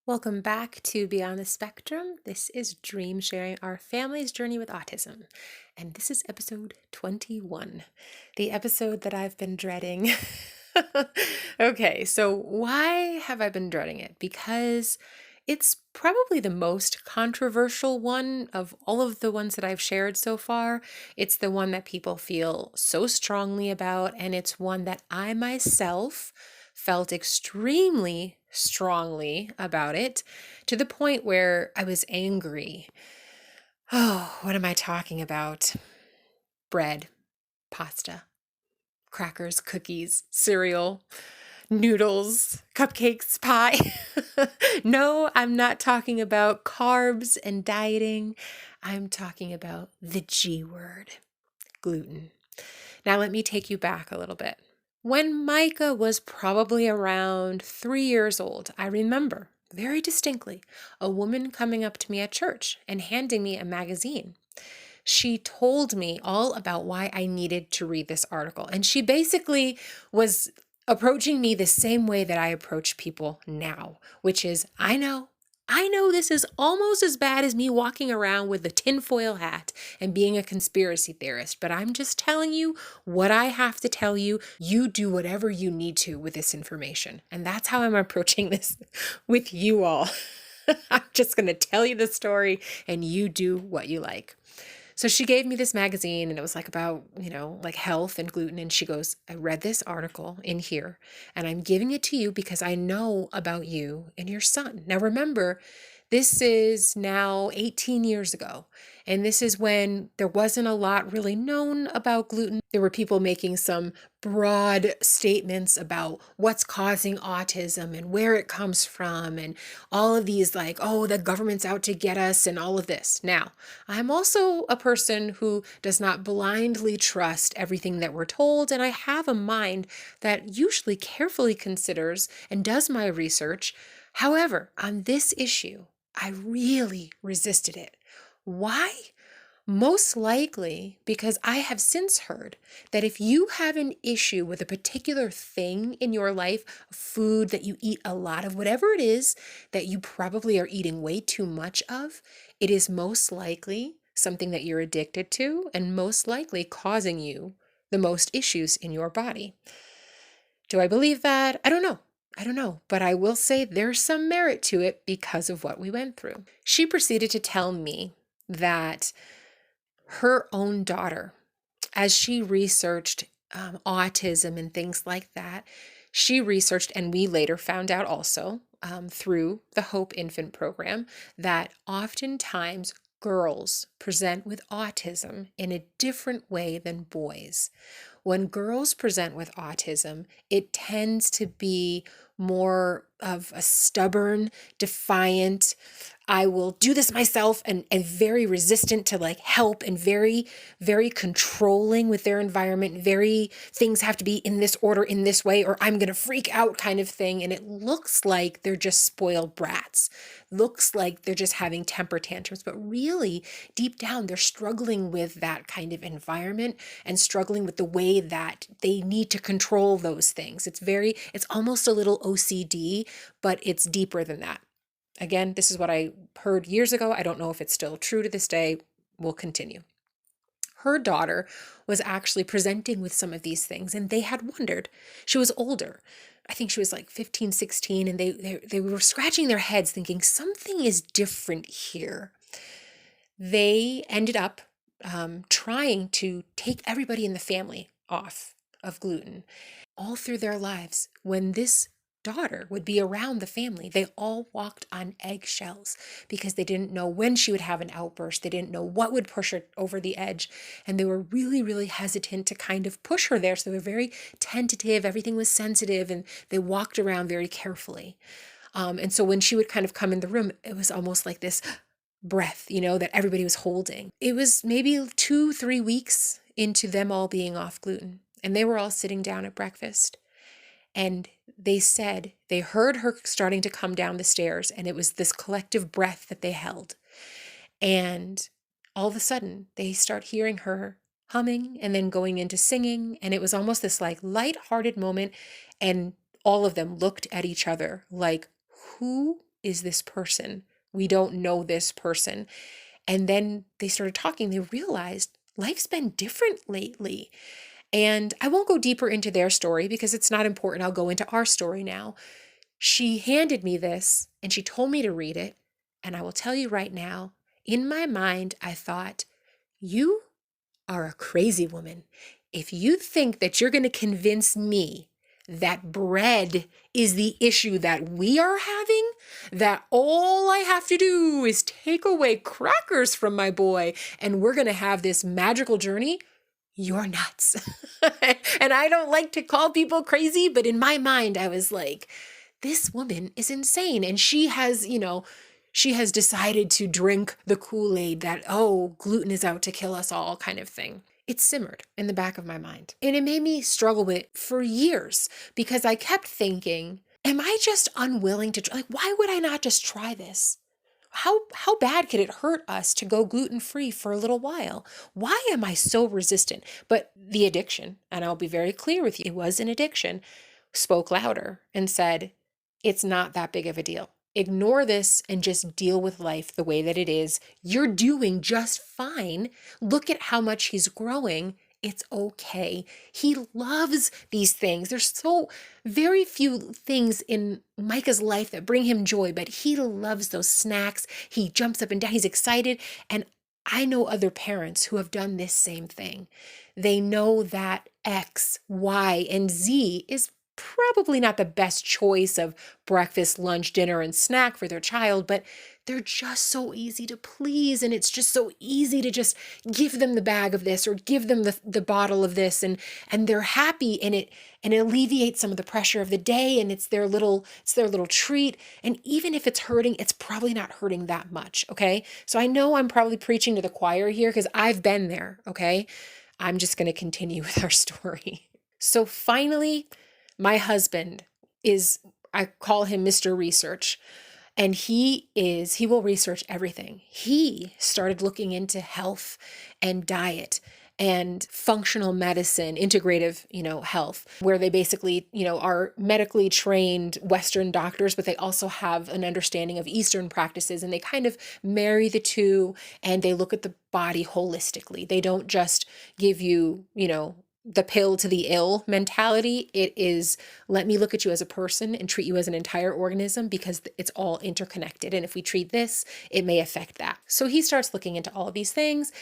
Welcome back to Beyond the Spectrum. This is Dream sharing our family's journey with autism. And this is episode 21, the episode that I've been dreading. Okay, so why have I been dreading it? Because it's probably the most controversial one of all of the ones that I've shared so far. It's the one that people feel so strongly about, and it's one that I myself felt extremely strongly about it to the point where I was angry. Oh, what am I talking about? Bread, pasta, crackers, cookies, cereal, noodles, cupcakes, pie. No, I'm not talking about carbs and dieting. I'm talking about the G word, gluten. Now, let me take you back a little bit. When Micah was probably around 3 years old, I remember very distinctly a woman coming up to me at church and handing me a magazine. She told me all about why I needed to read this article. And she basically was approaching me the same way that I approach people now, which is, I know this is almost as bad as me walking around with a tinfoil hat and being a conspiracy theorist, but I'm just telling you what I have to tell you. You do whatever you need to with this information. And that's how I'm approaching this with you all. I'm just going to tell you the story and you do what you like. So she gave me this magazine and it was like about, like health and gluten. And she goes, I read this article in here and I'm giving it to you because I know about you and your son. Now remember, this is now 18 years ago. And this is when there wasn't a lot really known about gluten. There were people making some broad statements about what's causing autism and where it comes from and all of these like, oh, the government's out to get us and all of this. Now, I'm also a person who does not blindly trust everything that we're told, and I have a mind that usually carefully considers and does my research. However, on this issue, I really resisted it. Why? Most likely because I have since heard that if you have an issue with a particular thing in your life, food that you eat a lot of, whatever it is that you probably are eating way too much of, it is most likely something that you're addicted to and most likely causing you the most issues in your body. Do I believe that? I don't know. But I will say there's some merit to it because of what we went through. She proceeded to tell me that her own daughter, as she researched autism and things like that, she researched, and we later found out also through the Hope Infant Program, that oftentimes girls present with autism in a different way than boys. When girls present with autism, it tends to be more of a stubborn, defiant, I will do this myself, and very resistant to like help and very, very controlling with their environment. Very things have to be in this order, in this way, or I'm going to freak out kind of thing. And it looks like they're just spoiled brats. Looks like they're just having temper tantrums. But really, deep down, they're struggling with that kind of environment and struggling with the way that they need to control those things. It's almost a little OCD, but it's deeper than that. Again, this is what I heard years ago. I don't know if it's still true to this day. We'll continue. Her daughter was actually presenting with some of these things, and they had wondered. She was older. I think she was like 15, 16, and they were scratching their heads thinking something is different here. They ended up trying to take everybody in the family off of gluten all through their lives. When this daughter would be around the family, they all walked on eggshells because they didn't know when she would have an outburst. They didn't know what would push her over the edge. And they were really, really hesitant to kind of push her there. So they were very tentative. Everything was sensitive and they walked around very carefully. And so when she would kind of come in the room, it was almost like this breath, that everybody was holding. It was maybe 2-3 weeks into them all being off gluten. And they were all sitting down at breakfast. And they said they heard her starting to come down the stairs, and it was this collective breath that they held. And all of a sudden, they start hearing her humming and then going into singing. And it was almost this like light-hearted moment. And all of them looked at each other like, who is this person? We don't know this person. And then they started talking. They realized life's been different lately. And I won't go deeper into their story because it's not important. I'll go into our story now. She handed me this and she told me to read it. And I will tell you right now, in my mind, I thought, you are a crazy woman. If you think that you're going to convince me that bread is the issue that we are having, that all I have to do is take away crackers from my boy and we're going to have this magical journey, you're nuts. And I don't like to call people crazy, but in my mind, I was like, this woman is insane. And she has, she has decided to drink the Kool-Aid that, oh, gluten is out to kill us all kind of thing. It simmered in the back of my mind. And it made me struggle with it for years because I kept thinking, am I just unwilling to, why would I not just try this? How bad could it hurt us to go gluten-free for a little while? Why am I so resistant? But the addiction, and I'll be very clear with you, it was an addiction, spoke louder and said, it's not that big of a deal. Ignore this and just deal with life the way that it is. You're doing just fine. Look at how much he's growing. It's okay. He loves these things. There's so very few things in Micah's life that bring him joy, but he loves those snacks. He jumps up and down. He's excited. And I know other parents who have done this same thing. They know that X, Y, and Z is probably not the best choice of breakfast, lunch, dinner, and snack for their child, but they're just so easy to please. And it's just so easy to just give them the bag of this or give them the bottle of this. And they're happy and it alleviates some of the pressure of the day. And it's their little treat. And even if it's hurting, it's probably not hurting that much. Okay. So I know I'm probably preaching to the choir here because I've been there. Okay. I'm just going to continue with our story. So finally, my husband is, I call him Mr. Research, and he will research everything. He started looking into health and diet and functional medicine, integrative, health, where they basically, are medically trained Western doctors, but they also have an understanding of Eastern practices, and they kind of marry the two, and they look at the body holistically. They don't just give you, the pill to the ill mentality. It is, let me look at you as a person and treat you as an entire organism because it's all interconnected. And if we treat this, it may affect that. So he starts looking into all of these things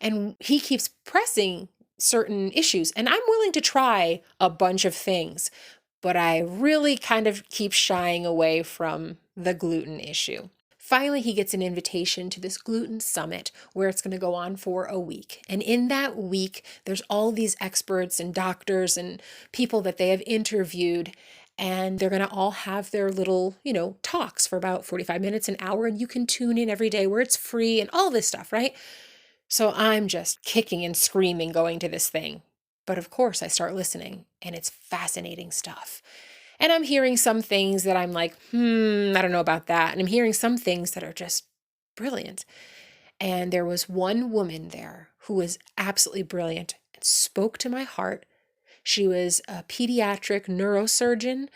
and he keeps pressing certain issues. And I'm willing to try a bunch of things, but I really kind of keep shying away from the gluten issue. Finally, he gets an invitation to this gluten summit where it's going to go on for a week. And in that week, there's all these experts and doctors and people that they have interviewed, and they're going to all have their little, talks for about 45 minutes, an hour, and you can tune in every day where it's free and all this stuff, right? So I'm just kicking and screaming going to this thing. But of course, I start listening, and it's fascinating stuff. And I'm hearing some things that I'm like, I don't know about that. And I'm hearing some things that are just brilliant. And there was one woman there who was absolutely brilliant and spoke to my heart. She was a pediatric neurosurgeon,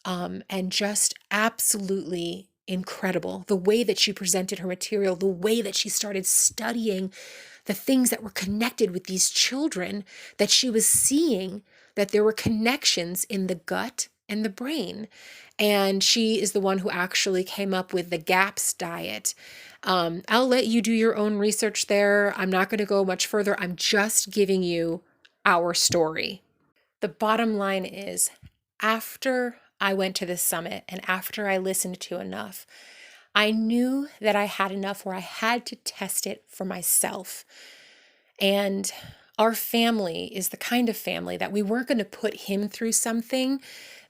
and just absolutely incredible. The way that she presented her material, the way that she started studying the things that were connected with these children, that she was seeing that there were connections in the gut and the brain. And she is the one who actually came up with the GAPS diet. I'll let you do your own research there. I'm not going to go much further. I'm just giving you our story. The bottom line is, after I went to this summit and after I listened to enough, I knew that I had enough where I had to test it for myself. And our family is the kind of family that we weren't going to put him through something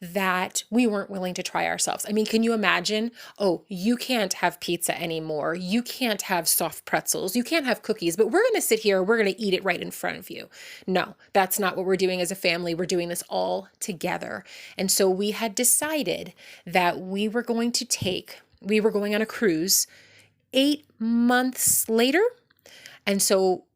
that we weren't willing to try ourselves. I mean, can you imagine? Oh, you can't have pizza anymore. You can't have soft pretzels. You can't have cookies, but we're going to sit here, we're going to eat it right in front of you. No, that's not what we're doing as a family. We're doing this all together. And so we had decided that we were going on a cruise 8 months later. And so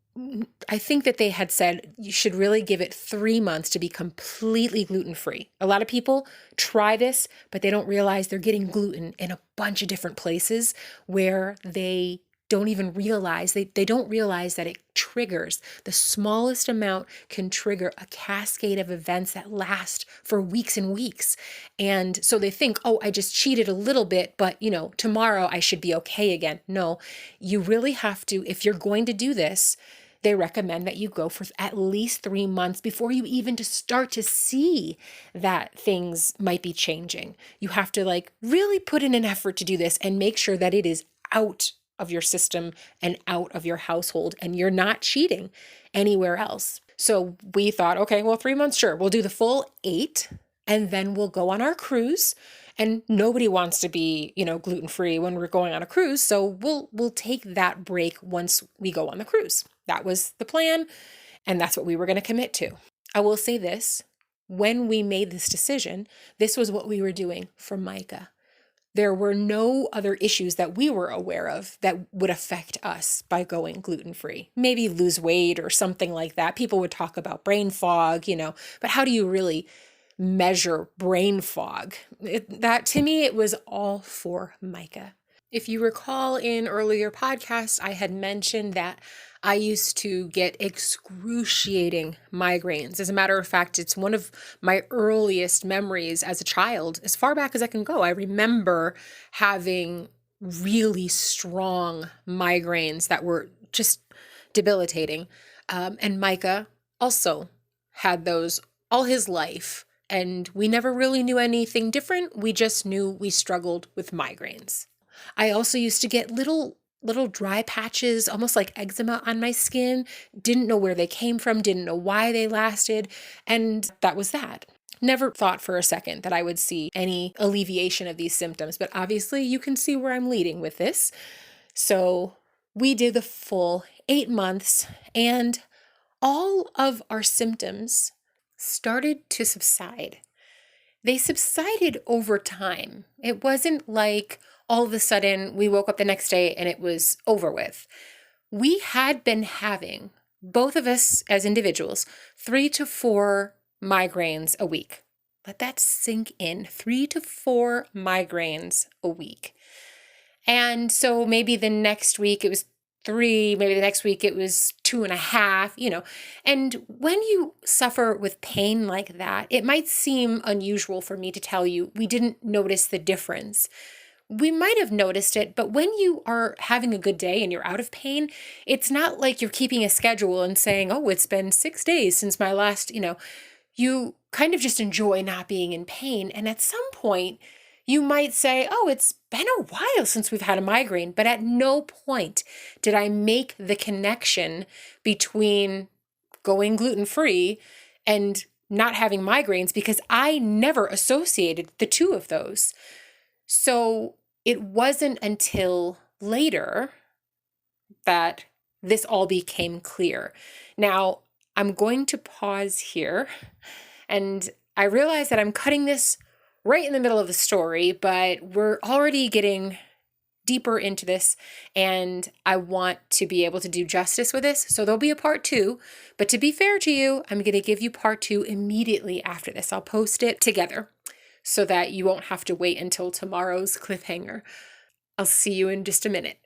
I think that they had said you should really give it 3 months to be completely gluten-free. A lot of people try this, but they don't realize they're getting gluten in a bunch of different places where they don't even realize, they don't realize that it triggers. The smallest amount can trigger a cascade of events that last for weeks and weeks. And so they think, oh, I just cheated a little bit, but tomorrow I should be okay again. No, you really have to, if you're going to do this, they recommend that you go for at least 3 months before you even just start to see that things might be changing. You have to really put in an effort to do this and make sure that it is out of your system and out of your household and you're not cheating anywhere else. So we thought, okay, well, 3 months, sure. We'll do the full 8 and then we'll go on our cruise. And nobody wants to be, gluten-free when we're going on a cruise. So we'll take that break once we go on the cruise. That was the plan, and that's what we were going to commit to. I will say this, when we made this decision, this was what we were doing for Micah. There were no other issues that we were aware of that would affect us by going gluten-free. Maybe lose weight or something like that. People would talk about brain fog, but how do you really measure brain fog? That to me, it was all for Micah. If you recall in earlier podcasts, I had mentioned that I used to get excruciating migraines. As a matter of fact, it's one of my earliest memories as a child, as far back as I can go. I remember having really strong migraines that were just debilitating. And Micah also had those all his life. And we never really knew anything different. We just knew we struggled with migraines. I also used to get little dry patches, almost like eczema on my skin. Didn't know where they came from, didn't know why they lasted. And that was that. Never thought for a second that I would see any alleviation of these symptoms. But obviously you can see where I'm leading with this. So we did the full 8 months and all of our symptoms started to subside. They subsided over time. It wasn't like all of a sudden we woke up the next day and it was over with. We had been having, both of us as individuals, 3 to 4 migraines a week. Let that sink in. 3 to 4 migraines a week. And so maybe the next week it was 3, maybe the next week it was 2.5, And when you suffer with pain like that, it might seem unusual for me to tell you we didn't notice the difference. We might have noticed it, but when you are having a good day and you're out of pain, it's not like you're keeping a schedule and saying, oh, it's been 6 days since my last, you kind of just enjoy not being in pain. And at some point, you might say, oh, it's been a while since we've had a migraine, but at no point did I make the connection between going gluten-free and not having migraines because I never associated the two of those. So it wasn't until later that this all became clear. Now, I'm going to pause here, and I realize that I'm cutting this right in the middle of the story, but we're already getting deeper into this, and I want to be able to do justice with this. So there'll be a part 2, but to be fair to you, I'm going to give you part 2 immediately after this. I'll post it together so that you won't have to wait until tomorrow's cliffhanger. I'll see you in just a minute.